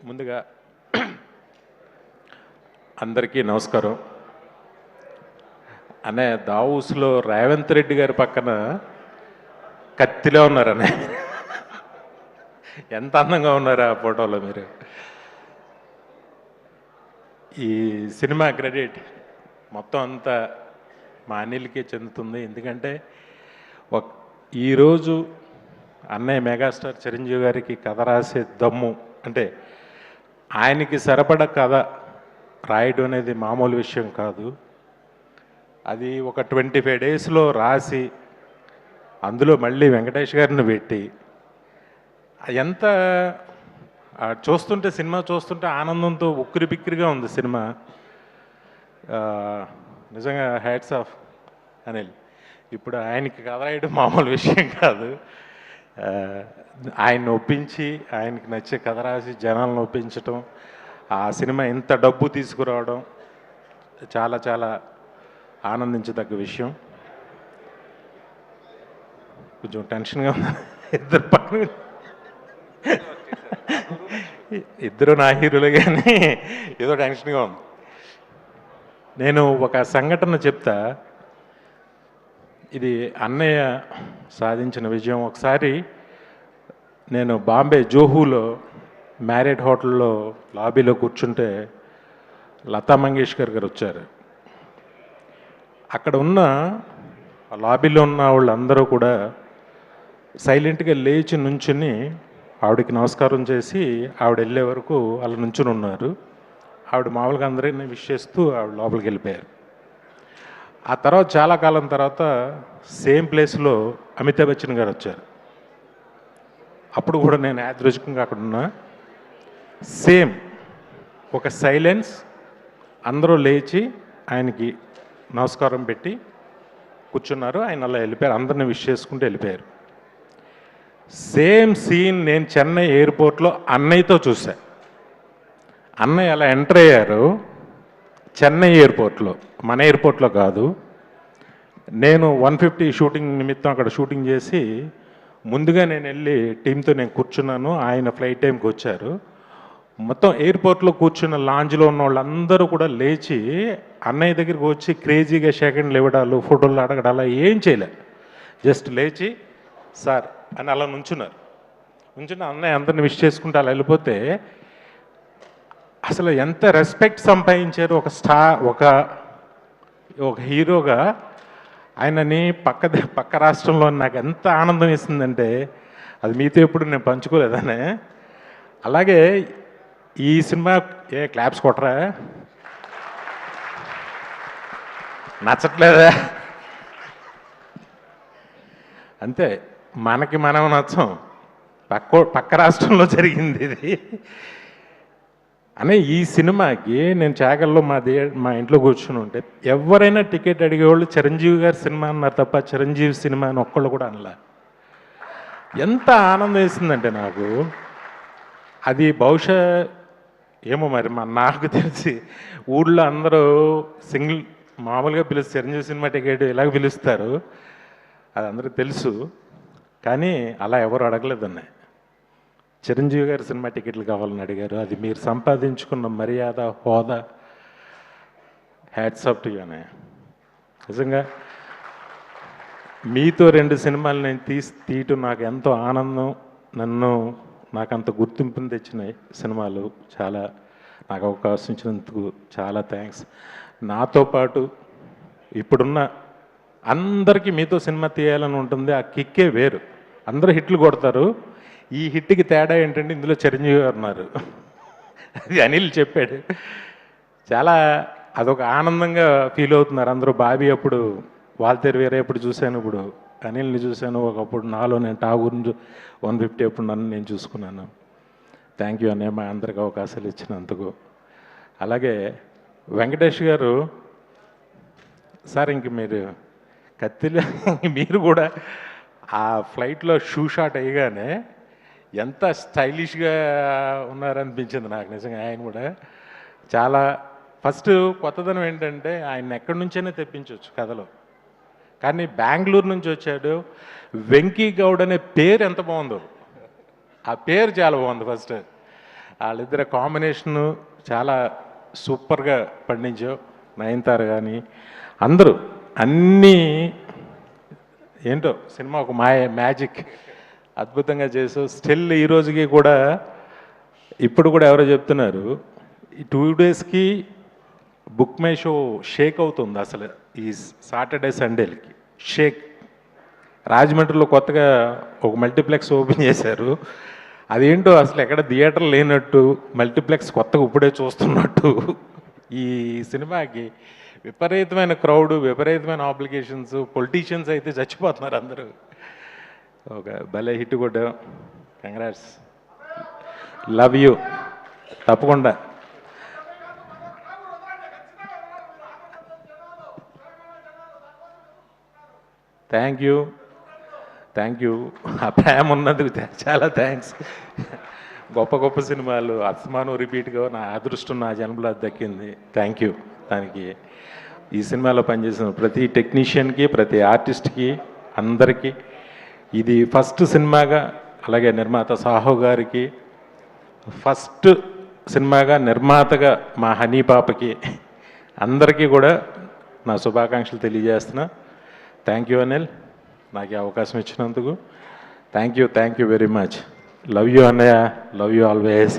ముందుగా అందరికీ నమస్కారం. అనే దావూస్లో రేవంత్ రెడ్డి గారి పక్కన కత్తిలో ఉన్నారనే. ఎంత అందంగా ఉన్నారు ఆ ఫోటోలో మీరు. ఈ సినిమా క్రెడిట్ మొత్తం అంతా మా అనిల్కే చెందుతుంది. ఎందుకంటే ఈరోజు అన్నయ్య మెగాస్టార్ చిరంజీవి గారికి కథ రాసే దమ్ము అంటే ఆయనకి సరిపడ కథ రాయడం అనేది మామూలు విషయం కాదు. అది ఒక 25 డేస్లో రాసి అందులో మళ్ళీ వెంకటేష్ గారిని పెట్టి ఎంత చూస్తుంటే సినిమా చూస్తుంటే ఆనందంతో ఉక్కిరి బిక్కిరిగా ఉంది సినిమా. నిజంగా హ్యాట్స్ ఆఫ్ అనిల్. ఇప్పుడు ఆయనకి కథ రాయడం మామూలు విషయం కాదు. ఆయన్ని ఒప్పించి ఆయనకి నచ్చే కథ రాసి జనాలను ఒప్పించటం, ఆ సినిమా ఇంత డబ్బు తీసుకురావడం చాలా చాలా ఆనందించదగ్గ విషయం. కొంచెం టెన్షన్గా ఉంది. ఇద్దరు పక్కన ఇద్దరు నా హీరోలు, కానీ ఏదో టెన్షన్గా ఉంది. నేను ఒక సంఘటన చెప్తా. ఇది అన్నయ్య సాధించిన విజయం. ఒకసారి నేను బాంబే జోహూలో మ్యారేట్ హోటల్లో లాబీలో కూర్చుంటే లతా మంగేష్కర్ గారు వచ్చారు. అక్కడ ఉన్న లాబీలో ఉన్న వాళ్ళందరూ కూడా సైలెంట్గా లేచి నుంచుని ఆవిడకి నమస్కారం చేసి ఆవిడ వెళ్ళే వరకు అలా నుంచుని ఉన్నారు. ఆవిడ మామూలుగా అందరినీ విష్ చేస్తూ ఆవిడ లోపలికి వెళ్ళిపోయారు. ఆ తర్వాత చాలా కాలం తర్వాత సేమ్ ప్లేస్లో అమితాబ్ బచ్చన్ గారు వచ్చారు. అప్పుడు కూడా నేను యాదృచ్ఛికంగా అక్కడ ఉన్నా. సేమ్ ఒక సైలెన్స్, అందరూ లేచి ఆయనకి నమస్కారం పెట్టి కూర్చున్నారు. ఆయన అలా వెళ్ళిపోయారు, అందరిని విష్ చేసుకుంటూ వెళ్ళిపోయారు. సేమ్ సీన్ నేను చెన్నై ఎయిర్పోర్ట్లో అన్నయ్యతో చూసా. అన్నయ్య అలా ఎంటర్ అయ్యారు చెన్నై ఎయిర్పోర్ట్లో, మన ఎయిర్పోర్ట్లో కాదు. నేను 150 షూటింగ్ నిమిత్తం అక్కడ షూటింగ్ చేసి ముందుగా నేను వెళ్ళి టీంతో నేను కూర్చున్నాను. ఆయన ఫ్లైట్ టైంకి వచ్చారు. మొత్తం ఎయిర్పోర్ట్లో కూర్చున్న లాంజ్లో ఉన్న వాళ్ళందరూ కూడా లేచి అన్నయ్య దగ్గరికి వచ్చి క్రేజీగా సెకండ్లు ఇవ్వడాలు, ఫోటోలు అడగడాలు ఏం చేయలే. జస్ట్ లేచి సార్ అని అలా నుంచున్నారు. నుంచున్న అన్నయ్య అందరిని విష్ చేసుకుంటూ అలా వెళ్ళిపోతే అసలు ఎంత రెస్పెక్ట్ సంపాదించారు. ఒక స్టార్, ఒక హీరోగా ఆయనని పక్క రాష్ట్రంలో నాకు ఎంత ఆనందం ఇస్తుందంటే అది మీతో ఎప్పుడు నేను పంచుకోలేదనే. అలాగే ఈ సినిమా క్లాప్స్ కొట్టరా, నచ్చట్లేదా? అంతే, మనకి మనం నచ్చం. పక్క రాష్ట్రంలో జరిగింది ఇది అనే. ఈ సినిమాకి నేను చాగల్లో మా ఇంట్లో కూర్చుని ఉంటే ఎవరైనా టికెట్ అడిగేవాళ్ళు చిరంజీవి గారి సినిమా అన్నారు తప్ప చిరంజీవి సినిమా అని ఒక్కళ్ళు కూడా అనలా. ఎంత ఆనందం వేసిందంటే నాకు. అది బహుశా ఏమో మరి నాకు తెలిసి ఊళ్ళో అందరూ సింగిల్ మామూలుగా పిలుస్తారు, చిరంజీవి సినిమా టికెట్ ఇలాగ పిలుస్తారు, అది అందరికీ తెలుసు. కానీ అలా ఎవరు అడగలేదన్న. చిరంజీవి గారి సినిమా టికెట్లు కావాలని అడిగారు. అది మీరు సంపాదించుకున్న మర్యాద, హోదా. హ్యాట్స్ ఆఫ్ టు యూ అన్నయ్య. నిజంగా మీతో 2 సినిమాలు నేను తీయటం నాకు ఎంతో ఆనందం. నాకు అంత గుర్తింపుని తెచ్చిన సినిమాలు. చాలా నాకు అవకాశం ఇచ్చినందుకు చాలా థ్యాంక్స్. నాతో పాటు ఇప్పుడున్న అందరికీ మీతో సినిమా తీయాలని ఉంటుంది. ఆ కిక్కే వేరు. అందరూ హిట్లు కొడతారు. ఈ హిట్కి తేడా ఏంటంటే ఇందులో చిరంజీవి గారు ఉన్నారు. అది అనిల్ చెప్పాడు. చాలా అదొక ఆనందంగా ఫీల్ అవుతున్నారు అందరూ. బాబీ అప్పుడు వాల్తేరు వేరే ఎప్పుడు చూశాను, ఇప్పుడు అనిల్ని చూశాను. ఒకప్పుడు నాలో నేను ఠాగూర్ని 150 ఎప్పుడు నన్ను నేను చూసుకున్నాను. థ్యాంక్ యూ అన్నయ్య, మా అందరికి అవకాశాలు ఇచ్చినందుకు. అలాగే వెంకటేష్ గారు సార్, ఇంక మీరు కత్తిలో మీరు కూడా ఆ ఫ్లైట్లో షూ షాట్ అయ్యగానే ఎంత స్టైలిష్గా ఉన్నారనిపించింది నాకు నిజంగా. ఆయన కూడా చాలా ఫస్ట్ కొత్తదనం ఏంటంటే ఆయన ఎక్కడి నుంచైనా తెప్పించవచ్చు కథలో. కానీ బెంగళూరు నుంచి వచ్చాడు. వెంకీ గౌడ్ అనే పేరు ఎంత బాగుందో, ఆ పేరు చాలా బాగుంది ఫస్ట్. వాళ్ళిద్దరి కాంబినేషను చాలా సూపర్గా పండించావు. నయనతార కానీ అందరూ అన్నీ ఏంటో సినిమా ఒక మ్యాజిక్ అద్భుతంగా చేసావు. స్టిల్ ఈ రోజుకి కూడా ఇప్పుడు కూడా ఎవరో చెప్తున్నారు ఈ 2 డేస్కి బుక్ మై షో షేక్ అవుతుంది అసలు. ఈ సాటర్డే సండేలకి షేక్. రాజమండ్రిలో కొత్తగా ఒక మల్టీప్లెక్స్ ఓపెన్ చేశారు. అదేంటో అసలు ఎక్కడ థియేటర్ లేనట్టు, మల్టీప్లెక్స్ కొత్తగా ఇప్పుడే చూస్తున్నట్టు. ఈ సినిమాకి విపరీతమైన క్రౌడ్, విపరీతమైన ఆబ్లిగేషన్స్, పొలిటీషియన్స్ అయితే చచ్చిపోతున్నారు అందరూ. ఒక భలే హిట్ కూడా. Congrats, love you. తప్పకుండా థ్యాంక్ యూ, థ్యాంక్ యూ. ఆ ప్రేమ ఉన్నందుకు చాలా థ్యాంక్స్. గొప్ప గొప్ప సినిమాలు అస్మాను రిపీట్గా నా అదృష్టం నా జన్మలో దక్కింది. థ్యాంక్ యూ దానికి. ఈ సినిమాలో పనిచేసిన ప్రతి టెక్నీషియన్కి, ప్రతి ఆర్టిస్ట్కి, అందరికీ ఇది ఫస్ట్ సినిమాగా, అలాగే నిర్మాత సాహో గారికి ఫస్ట్ సినిమాగా, నిర్మాతగా మా హనీ పాపకి అందరికీ కూడా నా శుభాకాంక్షలు తెలియజేస్తున్నా. థ్యాంక్ యూ అనిల్, నాకు ఈ అవకాశం ఇచ్చినందుకు. Thank you very much. Love you అన్నయ్య, లవ్ యూ ఆల్వేస్.